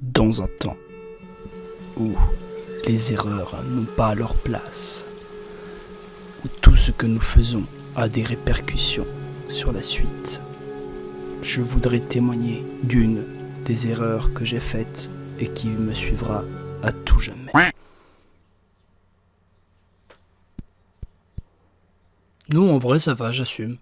Dans un temps où les erreurs n'ont pas leur place, où tout ce que nous faisons a des répercussions sur la suite, je voudrais témoigner d'une des erreurs que j'ai faites et qui me suivra à tout jamais. Non, en vrai, ça va, j'assume.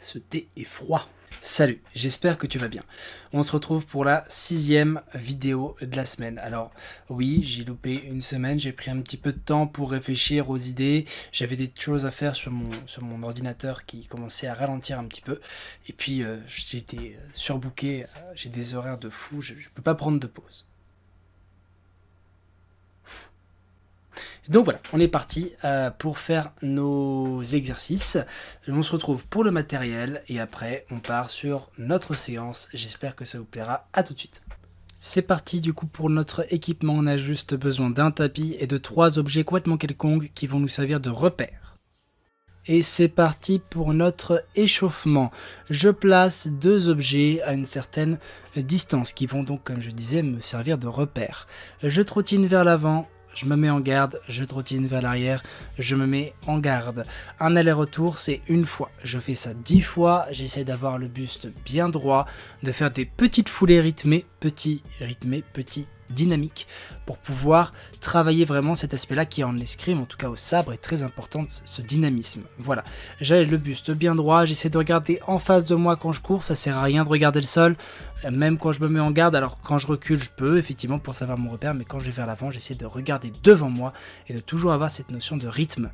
Ce thé est froid. Salut, j'espère que tu vas bien. On se retrouve pour la 6e vidéo de la semaine. Alors oui, j'ai loupé une semaine, j'ai pris un petit peu de temps pour réfléchir aux idées. J'avais des choses à faire sur mon ordinateur qui commençait à ralentir un petit peu. Et puis j'étais surbooké, j'ai des horaires de fou, je ne peux pas prendre de pause. Donc voilà, on est parti pour faire nos exercices. On se retrouve pour le matériel et après on part sur notre séance. J'espère que ça vous plaira. À tout de suite. C'est parti du coup pour notre équipement. On a juste besoin d'un tapis et de 3 objets complètement quelconques qui vont nous servir de repères. Et c'est parti pour notre échauffement. Je place 2 objets à une certaine distance qui vont donc, comme je disais, me servir de repères. Je trottine vers l'avant. Je me mets en garde, je trottine vers l'arrière, je me mets en garde. Un aller-retour, c'est une fois. Je fais ça 10 fois, j'essaie d'avoir le buste bien droit, de faire des petites foulées rythmées, petit dynamique, pour pouvoir travailler vraiment cet aspect-là qui en escrime, en tout cas au sabre, est très important, ce dynamisme. Voilà, j'ai le buste bien droit, j'essaie de regarder en face de moi quand je cours, ça sert à rien de regarder le sol, même quand je me mets en garde. Alors quand je recule, je peux effectivement pour savoir mon repère, mais quand je vais vers l'avant, j'essaie de regarder devant moi et de toujours avoir cette notion de rythme.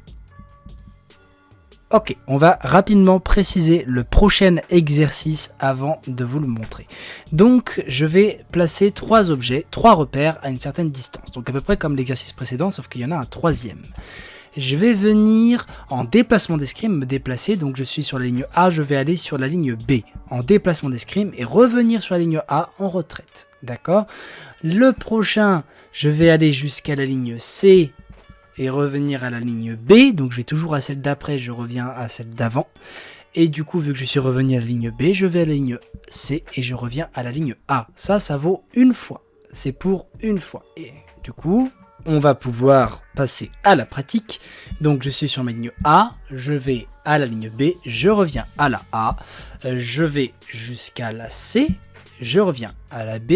Ok, on va rapidement préciser le prochain exercice avant de vous le montrer. Donc, je vais placer 3 objets, 3 repères à une certaine distance. Donc à peu près comme l'exercice précédent, sauf qu'il y en a un 3e. Je vais venir en déplacement d'escrime me déplacer, donc je suis sur la ligne A, je vais aller sur la ligne B en déplacement d'escrime et revenir sur la ligne A en retraite. D'accord ? Le prochain, je vais aller jusqu'à la ligne C et revenir à la ligne B, donc je vais toujours à celle d'après, je reviens à celle d'avant. Et du coup, vu que je suis revenu à la ligne B, je vais à la ligne C et je reviens à la ligne A. Ça vaut une fois. C'est pour une fois. Et du coup, on va pouvoir passer à la pratique. Donc je suis sur ma ligne A, je vais à la ligne B, je reviens à la A, je vais jusqu'à la C, je reviens à la B,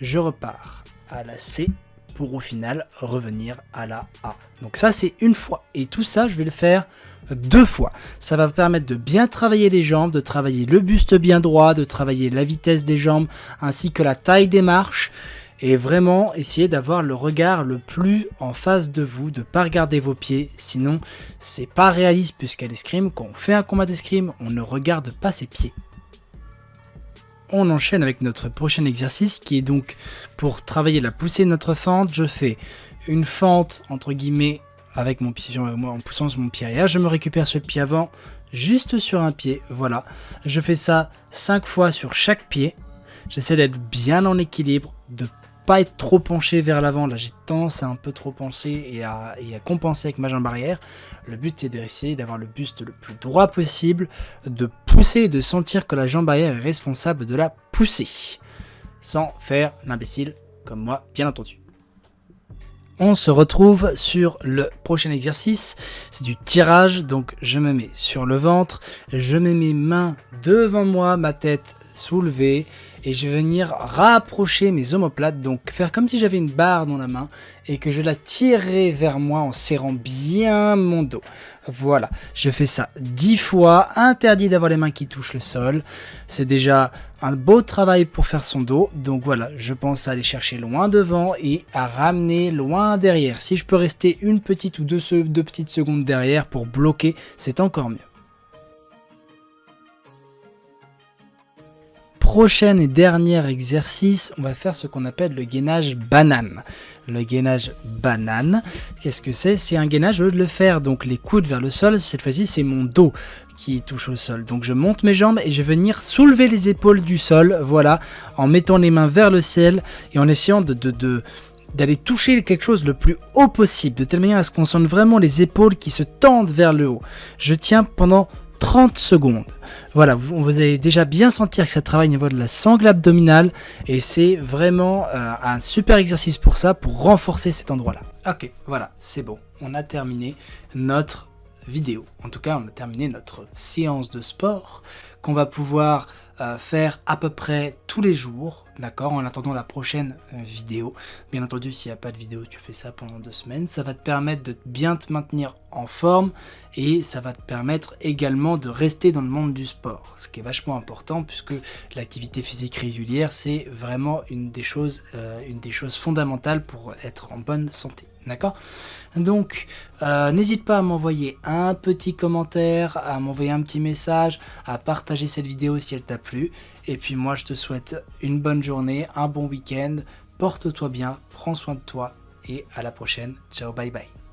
je repars à la C, pour au final revenir à la A. Donc ça c'est une fois. Et tout ça je vais le faire 2 fois. Ça va me permettre de bien travailler les jambes, de travailler le buste bien droit, de travailler la vitesse des jambes, ainsi que la taille des marches. Et vraiment essayer d'avoir le regard le plus en face de vous, de ne pas regarder vos pieds. Sinon c'est pas réaliste puisqu'à l'escrime, quand on fait un combat d'escrime, on ne regarde pas ses pieds. On enchaîne avec notre prochain exercice qui est donc pour travailler la poussée de notre fente. Je fais une fente entre guillemets avec mon pied, en poussant sur mon pied arrière. Je me récupère sur le pied avant, juste sur un pied. Voilà. Je fais ça 5 fois sur chaque pied. J'essaie d'être bien en équilibre, de pas être trop penché vers l'avant. Là j'ai tendance à un peu trop pencher et à compenser avec ma jambe arrière. Le but c'est d'essayer d'avoir le buste le plus droit possible, de pousser et de sentir que la jambe arrière est responsable de la poussée, sans faire l'imbécile comme moi bien entendu. On se retrouve sur le prochain exercice, c'est du tirage, donc je me mets sur le ventre, je mets mes mains devant moi, ma tête soulevée, et je vais venir rapprocher mes omoplates, donc faire comme si j'avais une barre dans la main, et que je la tirerai vers moi en serrant bien mon dos. Voilà, je fais ça 10 fois, interdit d'avoir les mains qui touchent le sol, c'est déjà un beau travail pour faire son dos, donc voilà, je pense à aller chercher loin devant et à ramener loin derrière. Si je peux rester une petite ou deux petites secondes derrière pour bloquer, c'est encore mieux. Prochain et dernier exercice, on va faire ce qu'on appelle le gainage banane. Le gainage banane, qu'est-ce que c'est ? C'est un gainage, au lieu de le faire donc les coudes vers le sol, cette fois-ci c'est mon dos qui touche au sol. Donc je monte mes jambes et je vais venir soulever les épaules du sol, voilà, en mettant les mains vers le ciel et en essayant de d'aller toucher quelque chose le plus haut possible, de telle manière à ce qu'on sente vraiment les épaules qui se tendent vers le haut. Je tiens pendant 30 secondes. Voilà, vous allez déjà bien sentir que ça travaille au niveau de la sangle abdominale et c'est vraiment un super exercice pour ça, pour renforcer cet endroit-là. Ok, voilà, c'est bon. On a terminé notre vidéo. En tout cas, on a terminé notre séance de sport qu'on va pouvoir faire à peu près tous les jours, d'accord, en attendant la prochaine vidéo. Bien entendu, s'il n'y a pas de vidéo, tu fais ça pendant 2 semaines. Ça va te permettre de bien te maintenir en forme et ça va te permettre également de rester dans le monde du sport, ce qui est vachement important puisque l'activité physique régulière, c'est vraiment une des choses fondamentales pour être en bonne santé. D'accord? Donc, n'hésite pas à m'envoyer un petit commentaire, à m'envoyer un petit message, à partager cette vidéo si elle t'a plu. Et puis moi, je te souhaite une bonne journée, un bon week-end. Porte-toi bien, prends soin de toi et à la prochaine. Ciao, bye bye.